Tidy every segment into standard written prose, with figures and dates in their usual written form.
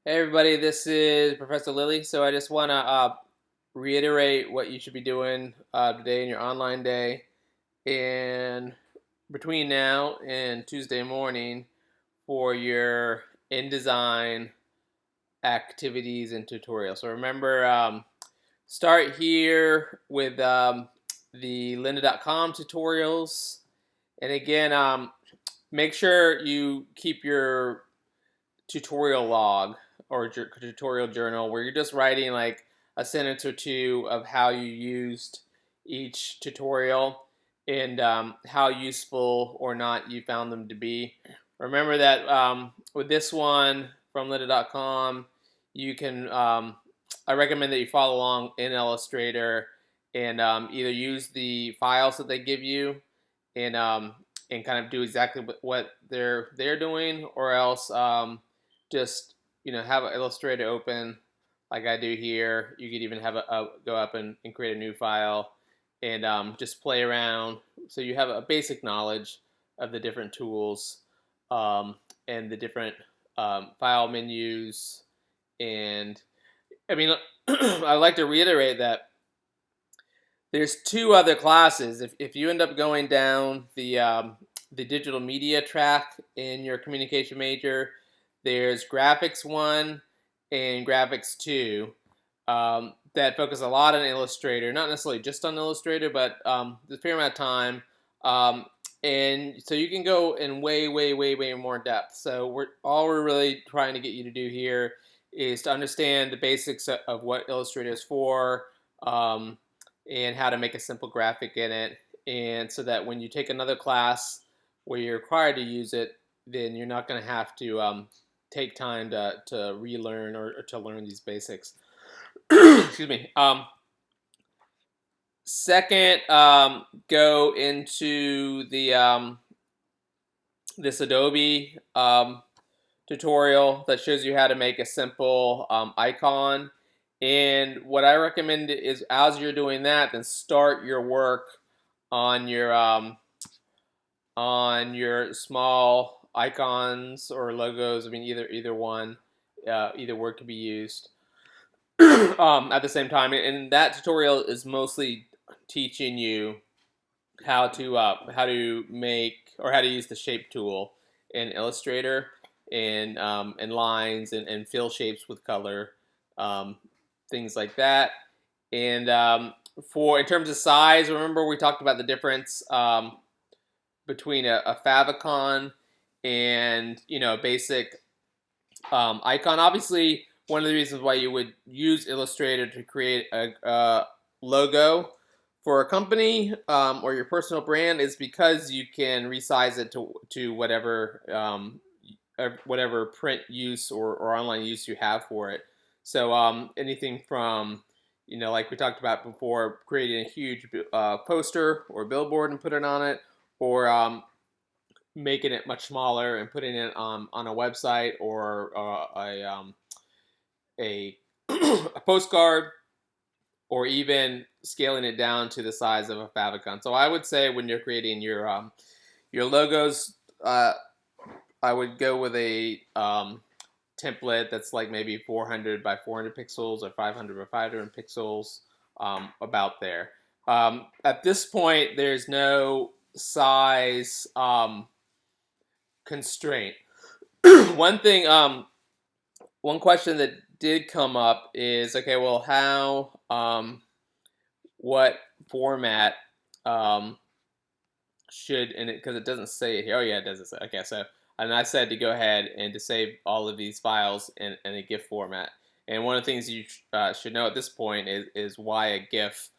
Hey everybody, this is Professor Lilly. So I just want to reiterate what you should be doing today in your online day and between now and Tuesday morning for your InDesign activities and tutorials. So remember, start here with the lynda.com tutorials. And again, make sure you keep your tutorial log or tutorial journal where you're just writing like a sentence or two of how you used each tutorial and how useful or not you found them to be. Remember that with this one from lynda.com, you can, I recommend that you follow along in Illustrator and either use the files that they give you and kind of do exactly what they're doing, or else just have an Illustrator open like I do here. You could even have a go up and create a new file and just play around so you have a basic knowledge of the different tools and the different file menus. And I mean, I'd like to reiterate that there's two other classes. If you end up going down the digital media track in your communication major, there's graphics 1 and graphics 2 that focus a lot on Illustrator, not necessarily just on Illustrator, but there's a fair amount of time. Um, and so you can go in way, way, way, way more depth. So we're really trying to get you to do here is to understand the basics of what Illustrator is for, and how to make a simple graphic in it. And so that when you take another class where you're required to use it, then you're not going to have to take time to relearn or to learn these basics. Excuse me. Second, go into this Adobe tutorial that shows you how to make a simple icon. And what I recommend is, as you're doing that, then start your work on your small icons or logos. I mean, either one, either word could be used at the same time. And that tutorial is mostly teaching you how to make or how to use the shape tool in Illustrator and lines and fill shapes with color, um, things like that. And for in terms of size, remember we talked about the difference between a favicon and a basic icon. Obviously, one of the reasons why you would use Illustrator to create a logo for a company or your personal brand is because you can resize it to whatever print use or online use you have for it. So anything from like we talked about before, creating a huge poster or billboard and put it on it, or making it much smaller and putting it on a website or a a postcard, or even scaling it down to the size of a favicon. So I would say when you're creating your logos, I would go with a template that's like maybe 400 by 400 pixels or 500 by 500 pixels, about there. At this point, there's no size constraint. one thing, one question that did come up is, okay, well, what format um, should, and because it doesn't say it here. Oh yeah, it doesn't say. Okay, so and I said to go ahead and to save all of these files in a GIF format. And one of the things you should know at this point is why a GIF.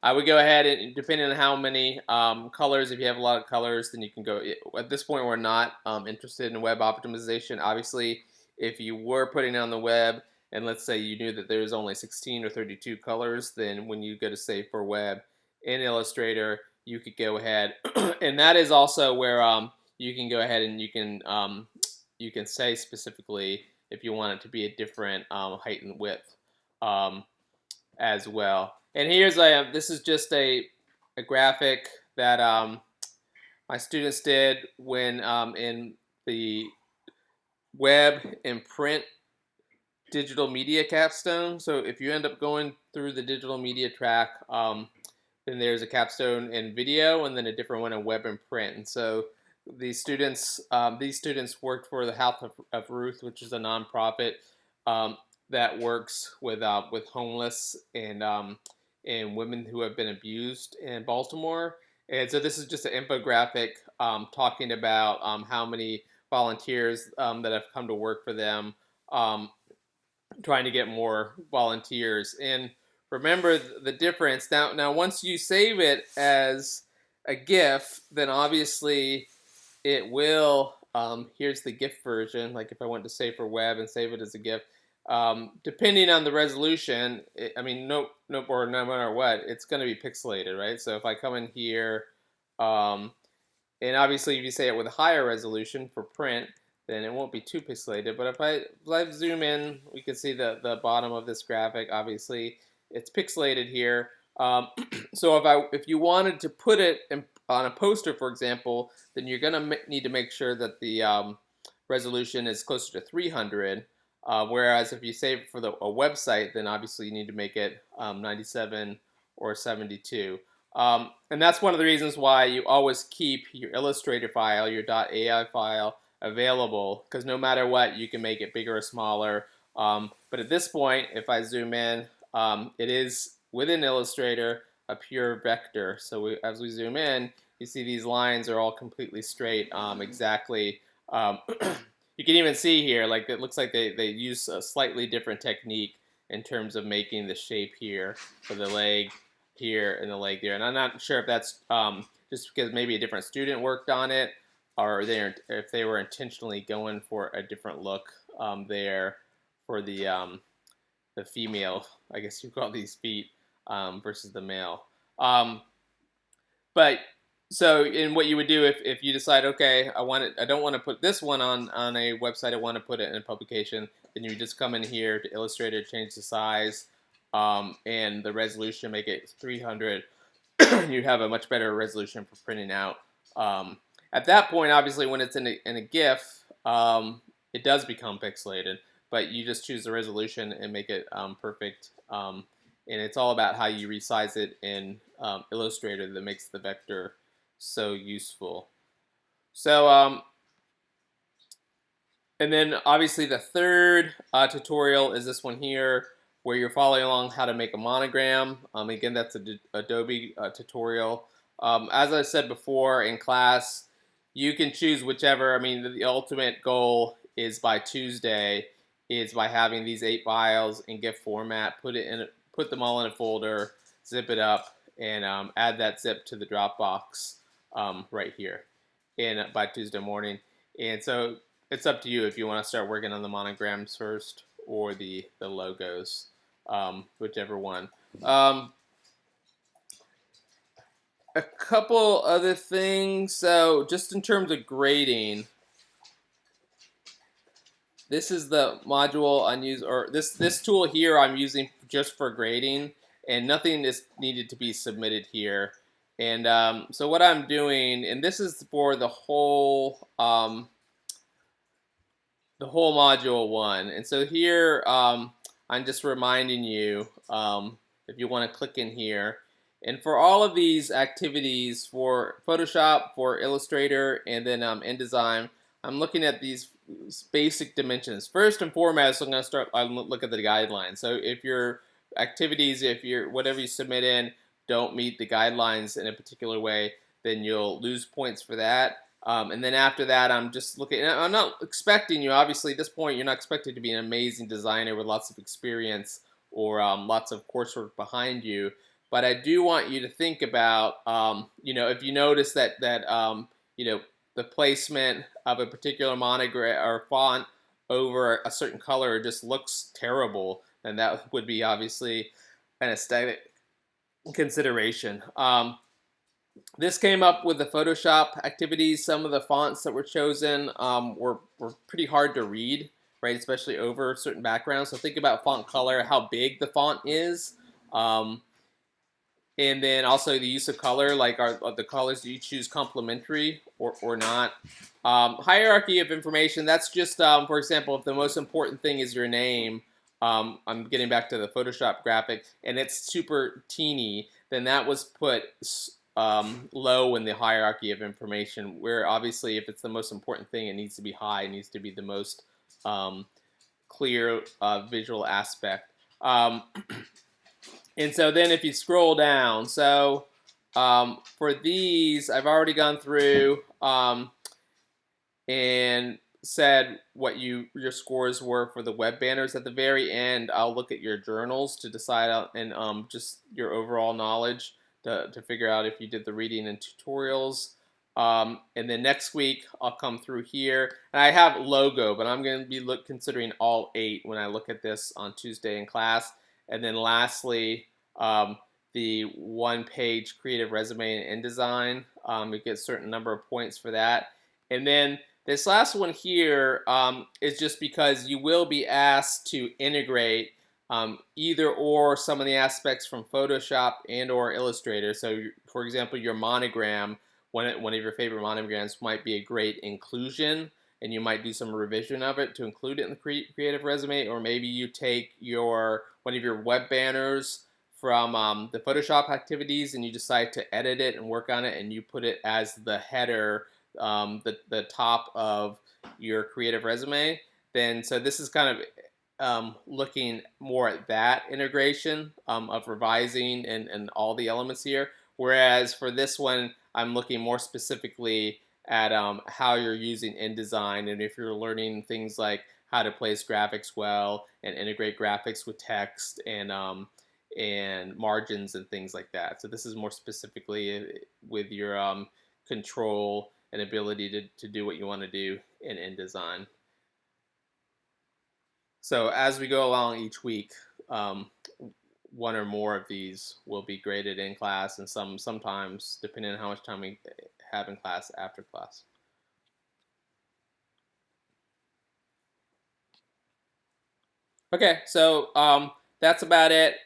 I would go ahead and, depending on how many colors, if you have a lot of colors, then you can go. At this point, we're not interested in web optimization. Obviously, if you were putting it on the web, and let's say you knew that there's only 16 or 32 colors, then when you go to save for web in Illustrator, you could go ahead, and that is also where you can go ahead and you can say specifically if you want it to be a different height and width um, as well. And here's this is just a graphic that my students did when in the web and print digital media capstone. So if you end up going through the digital media track, then there's a capstone in video, and then a different one in web and print. And so these students worked for the House of Ruth, which is a nonprofit um, that works with homeless and women who have been abused in Baltimore. And so this is just an infographic talking about how many volunteers that have come to work for them, um, trying to get more volunteers. And remember the difference. Now, once you save it as a GIF, then obviously it will. Here's the GIF version. Like if I went to save for web and save it as a GIF, depending on the resolution, I mean, or no matter what, it's going to be pixelated, right? So if I come in here, um, and obviously, if you say it with a higher resolution for print, then it won't be too pixelated. But if I zoom in, we can see the bottom of this graphic. Obviously, it's pixelated here. So if you wanted to put it on a poster, for example, then you're gonna need to make sure that the resolution is closer to 300. Whereas if you save it for a website, then obviously you need to make it 97 or 72. And that's one of the reasons why you always keep your Illustrator file, your .ai file, available, because no matter what, you can make it bigger or smaller. But at this point, if I zoom in, it is within Illustrator a pure vector. So as we zoom in, you see these lines are all completely straight, exactly. You can even see here, like it looks like they use a slightly different technique in terms of making the shape here for the leg here and the leg there. And I'm not sure if that's just because maybe a different student worked on it, or if they were intentionally going for a different look there for the female, I guess you call these feet, versus the male. But so, in what you would do if you decide, okay, I don't want to put this one on a website, I want to put it in a publication, then you just come in here to Illustrator, change the size, and the resolution, make it 300. You have a much better resolution for printing out. At that point, obviously, when it's in a GIF, it does become pixelated, but you just choose the resolution and make it perfect. And it's all about how you resize it in Illustrator that makes the vector so useful. So, and then obviously the third tutorial is this one here, where you're following along how to make a monogram. Again, that's an Adobe tutorial. As I said before in class, you can choose whichever. I mean, the ultimate goal is by Tuesday is by having these 8 files in GIF format, put them all in a folder, zip it up, and add that zip to the Dropbox right here, and by Tuesday morning. And so it's up to you if you want to start working on the monograms first or the logos, whichever one. A couple other things. So just in terms of grading, this is the module I'm using, or this tool here I'm using just for grading, and nothing is needed to be submitted here. And so what I'm doing, and this is for the whole module 1. And so here I'm just reminding you, if you want to click in here, and for all of these activities for Photoshop, for Illustrator, and then InDesign, I'm looking at these basic dimensions. First and foremost, I'm going to start. Look at the guidelines. So if your activities, whatever you submit in, don't meet the guidelines in a particular way, then you'll lose points for that. And then after that, I'm just looking. I'm not expecting you. Obviously, at this point, you're not expected to be an amazing designer with lots of experience or lots of coursework behind you. But I do want you to think about, if you notice that the placement of a particular monogram or font over a certain color just looks terrible, then that would be obviously an aesthetic consideration. This came up with the Photoshop activities. Some of the fonts that were chosen were pretty hard to read, right? Especially over certain backgrounds. So think about font color, how big the font is. And then also the use of color, like are the colors that you choose complementary or not. Hierarchy of information, that's just, for example, if the most important thing is your name, I'm getting back to the Photoshop graphic, and it's super teeny, then that was put low in the hierarchy of information, where obviously if it's the most important thing, it needs to be high, it needs to be the most um, clear visual aspect. And so then if you scroll down, so for these, I've already gone through and said what your scores were for the web banners. At the very end, I'll look at your journals to decide out and just your overall knowledge to figure out if you did the reading and tutorials. And then next week I'll come through here, and I have logo, but I'm going to be considering all 8 when I look at this on Tuesday in class. And then lastly, the 1-page creative resume and InDesign. You get a certain number of points for that. And then this last one here is just because you will be asked to integrate either or some of the aspects from Photoshop and or Illustrator. So, for example, your monogram, one of your favorite monograms, might be a great inclusion, and you might do some revision of it to include it in the creative resume. Or maybe you take one of your web banners from the Photoshop activities, and you decide to edit it and work on it, and you put it as the header, the top of your creative resume. Then so this is kind of looking more at that integration of revising and all the elements here. Whereas for this one, I'm looking more specifically at how you're using InDesign, and if you're learning things like how to place graphics well and integrate graphics with text and margins and things like that. So this is more specifically with your control and ability to do what you want to do in InDesign. So as we go along each week, one or more of these will be graded in class, and sometimes, depending on how much time we have in class, after class. Okay, so that's about it.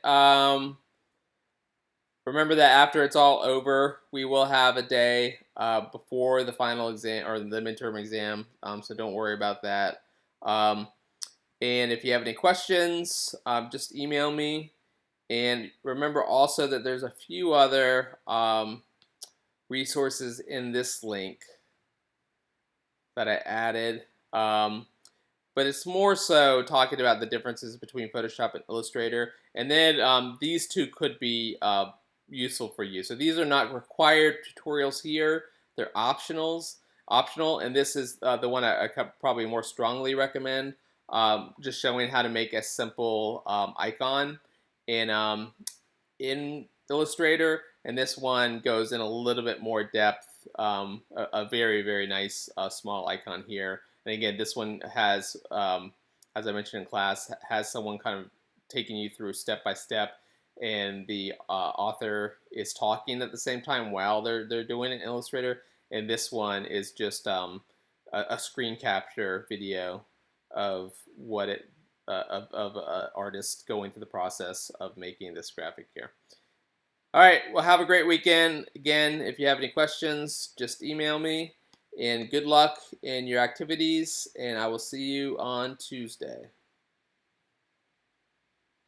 Remember that after it's all over, we will have a day before the final exam or the midterm exam, so don't worry about that. And if you have any questions, just email me. And remember also that there's a few other resources in this link that I added. But it's more so talking about the differences between Photoshop and Illustrator. And then these two could be useful for you. So these are not required tutorials here. They're optional. And this is the one I probably more strongly recommend. Just showing how to make a simple icon in Illustrator. And this one goes in a little bit more depth. A very, very nice small icon here. And again, this one has, as I mentioned in class, has someone kind of taking you through step by step, and the author is talking at the same time while they're doing it in Illustrator. And this one is just a screen capture video of what it of an artist going through the process of making this graphic here. All right, well, have a great weekend. Again, if you have any questions, just email me. And good luck in your activities, and I will see you on Tuesday.